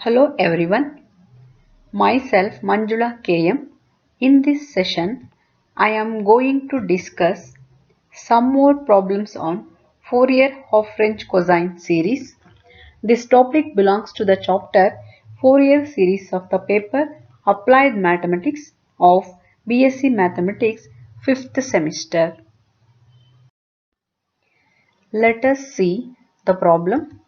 Hello everyone, myself Manjula KM. In this session, I am going to discuss some more problems on Fourier half-range cosine series. This topic belongs to the chapter Fourier series of the paper Applied Mathematics of BSc Mathematics 5th semester. Let us see the problem.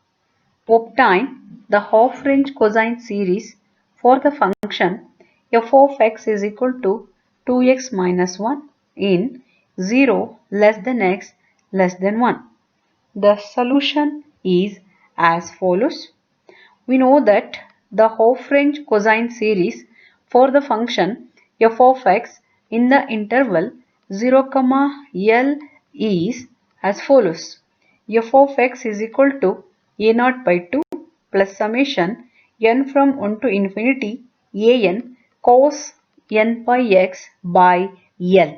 Obtain the half-range cosine series for the function f of x is equal to 2x minus 1 in 0 less than x less than 1. The solution is as follows. We know that the half-range cosine series for the function f of x in the interval 0, L is as follows. F of x is equal to a0 by 2 plus summation n from 1 to infinity an cos n pi x by L,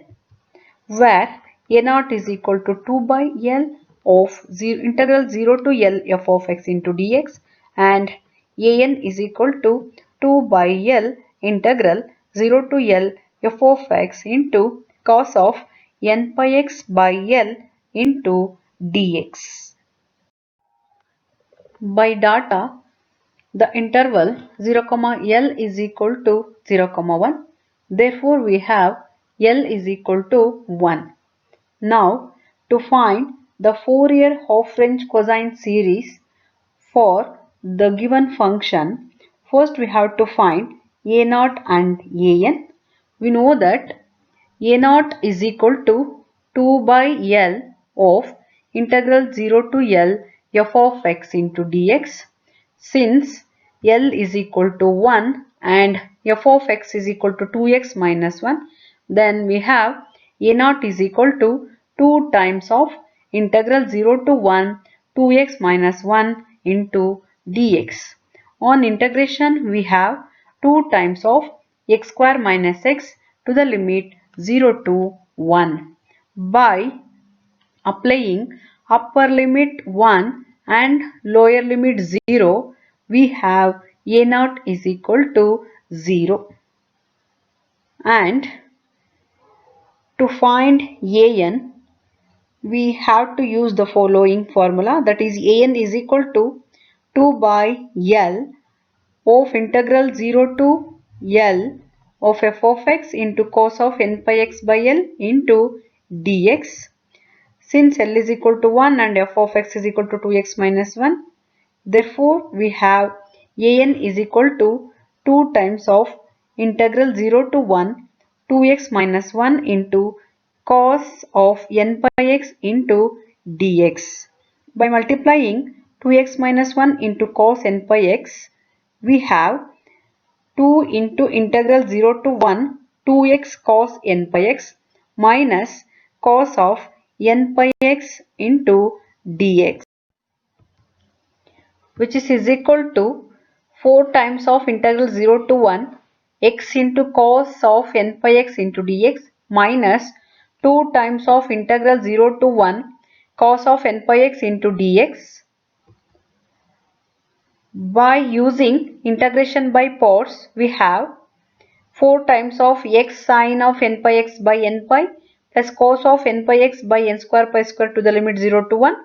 where a0 is equal to 2 by L of integral 0 to L f of x into dx and an is equal to 2 by L integral 0 to L f of x into cos of n pi x by L into dx. By data, the interval 0, L is equal to 0, 1. Therefore, we have L is equal to 1. Now, to find the Fourier half-range cosine series for the given function, first we have to find a0 and an. We know that a0 is equal to 2 by L of integral 0 to L f of x into dx. Since L is equal to 1 and f of x is equal to 2x minus 1, then we have a0 is equal to 2 times of integral 0 to 1 2x minus 1 into dx. On integration we have 2 times of x square minus x to the limit 0 to 1. By applying upper limit 1 and lower limit 0, we have a0 is equal to 0. And to find an, we have to use the following formula, that is an is equal to 2 by L of integral 0 to L of f of x into cos of n pi x by L into dx. Since L is equal to 1 and f of x is equal to 2x minus 1, therefore we have an is equal to 2 times of integral 0 to 1 2x minus 1 into cos of n pi x into dx. By multiplying 2x minus 1 into cos n pi x, we have 2 into integral 0 to 1 2x cos n pi x minus cos of n pi x into dx, which is equal to 4 times of integral 0 to 1 x into cos of n pi x into dx minus 2 times of integral 0 to 1 cos of n pi x into dx. By using integration by parts, we have 4 times of x sine of n pi x by n pi plus cos of n pi x by n square pi square to the limit 0 to 1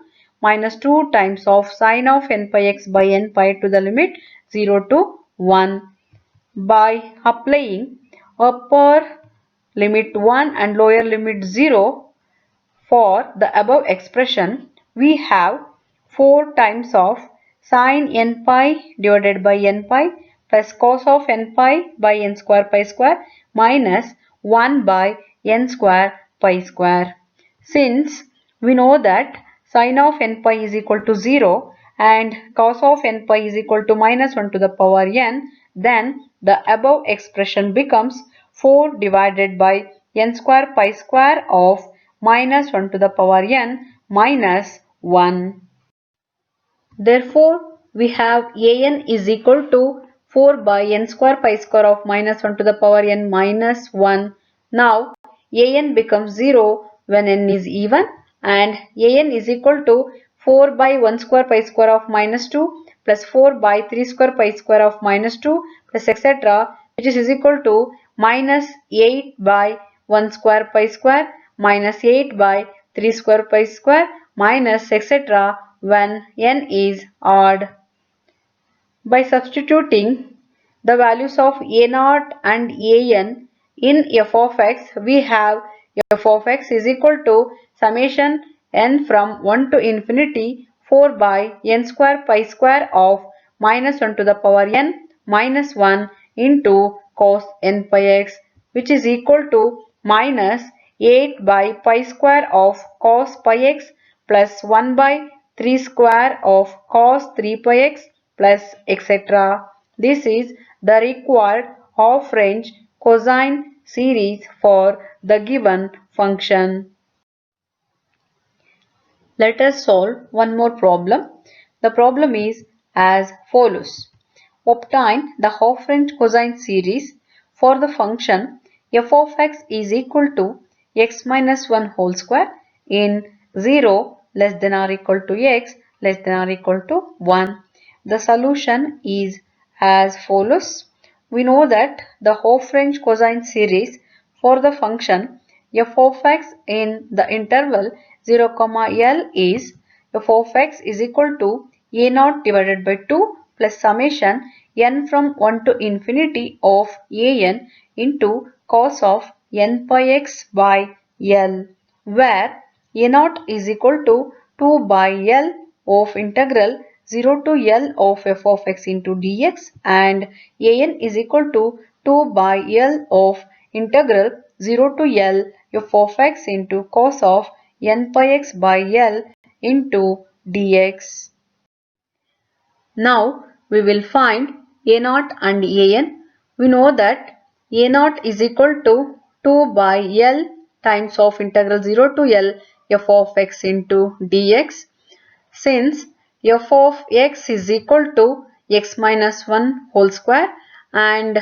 minus 2 times of sine of n pi x by n pi to the limit 0 to 1. By applying upper limit 1 and lower limit 0 for the above expression, we have 4 times of sine n pi divided by n pi plus cos of n pi by n square pi square minus 1 by n square pi square. Since we know that sine of n pi is equal to 0 and cos of n pi is equal to minus 1 to the power n, then the above expression becomes 4 divided by n square pi square of minus 1 to the power n minus 1. Therefore, we have an is equal to 4 by n square pi square of minus 1 to the power n minus 1. Now, an becomes 0 when n is even and an is equal to 4 by 1 square pi square of minus 2 plus 4 by 3 square pi square of minus 2 plus etc., which is equal to minus 8 by 1 square pi square minus 8 by 3 square pi square minus etc. when n is odd. By substituting the values of a0 and an in f of x, we have f of x is equal to summation n from 1 to infinity 4 by n square pi square of minus 1 to the power n minus 1 into cos n pi x, which is equal to minus 8 by pi square of cos pi x plus 1 by 3 square of cos 3 pi x plus etc. This is the required half-range cosine series for the given function. Let us solve one more problem. The problem is as follows. Obtain the half-range cosine series for the function f of x is equal to x minus 1 whole square in 0 less than or equal to x less than or equal to 1. The solution is as follows. We know that the half-range cosine series for the function f of x in the interval 0, L is f of x is equal to a0 divided by 2 plus summation n from 1 to infinity of an into cos of n pi x by L, where a0 is equal to 2 by L of integral 0 to L of f of x into dx and an is equal to 2 by L of integral 0 to L f of x into cos of n pi x by L into dx. Now we will find a0 and an. We know that a0 is equal to 2 by L times of integral 0 to L f of x into dx. Since f of x is equal to x minus 1 whole square and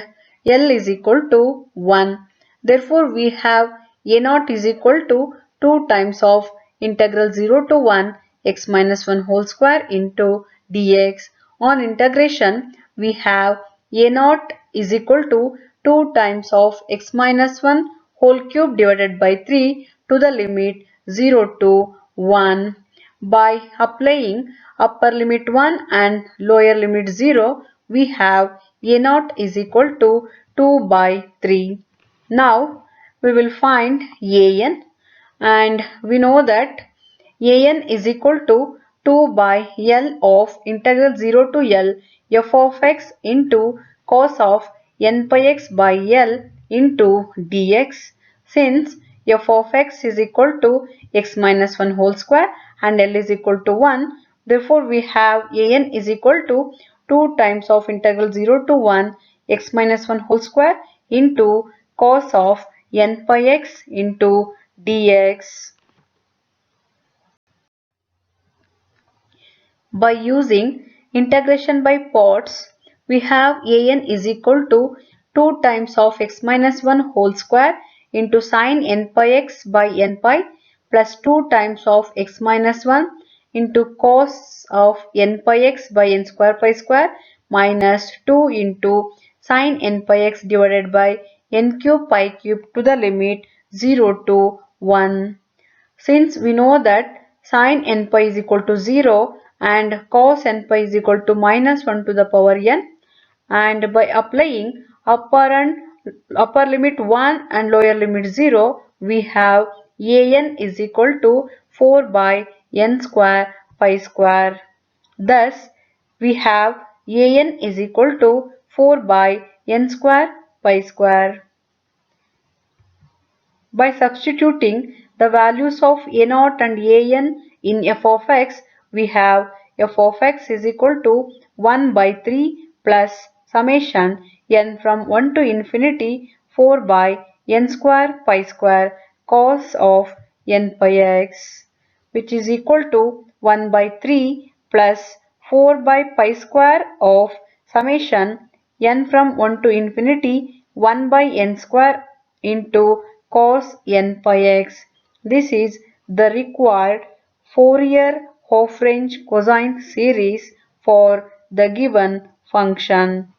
L is equal to 1. Therefore, we have a0 is equal to 2 times of integral 0 to 1 x minus 1 whole square into dx. On integration, we have a0 is equal to 2 times of x minus 1 whole cube divided by 3 to the limit 0 to 1. By applying upper limit 1 and lower limit 0, we have a0 is equal to 2 by 3. Now we will find an and we know that an is equal to 2 by L of integral 0 to L f of x into cos of n pi x by L into dx. Since f of x is equal to x minus 1 whole square and L is equal to 1, therefore we have an is equal to 2 times of integral 0 to 1 x minus 1 whole square into cos of n pi x into dx. By using integration by parts, we have an is equal to 2 times of x minus 1 whole square into sine n pi x by n pi plus 2 times of x minus 1 into cos of n pi x by n square pi square minus 2 into sine n pi x divided by n cube pi cube to the limit 0 to 1. Since we know that sin n pi is equal to 0 and cos n pi is equal to minus 1 to the power n, and by applying upper limit 1 and lower limit 0, we have an is equal to 4 by n square pi square. Thus, we have an is equal to 4 by n square pi square. By substituting the values of a0 and an in f of x, we have f of x is equal to 1 by 3 plus summation n from 1 to infinity 4 by n square pi square cos of n pi x, which is equal to 1 by 3 plus 4 by pi square of summation n from 1 to infinity 1 by n square into cos n pi x. This is the required Fourier half-range cosine series for the given function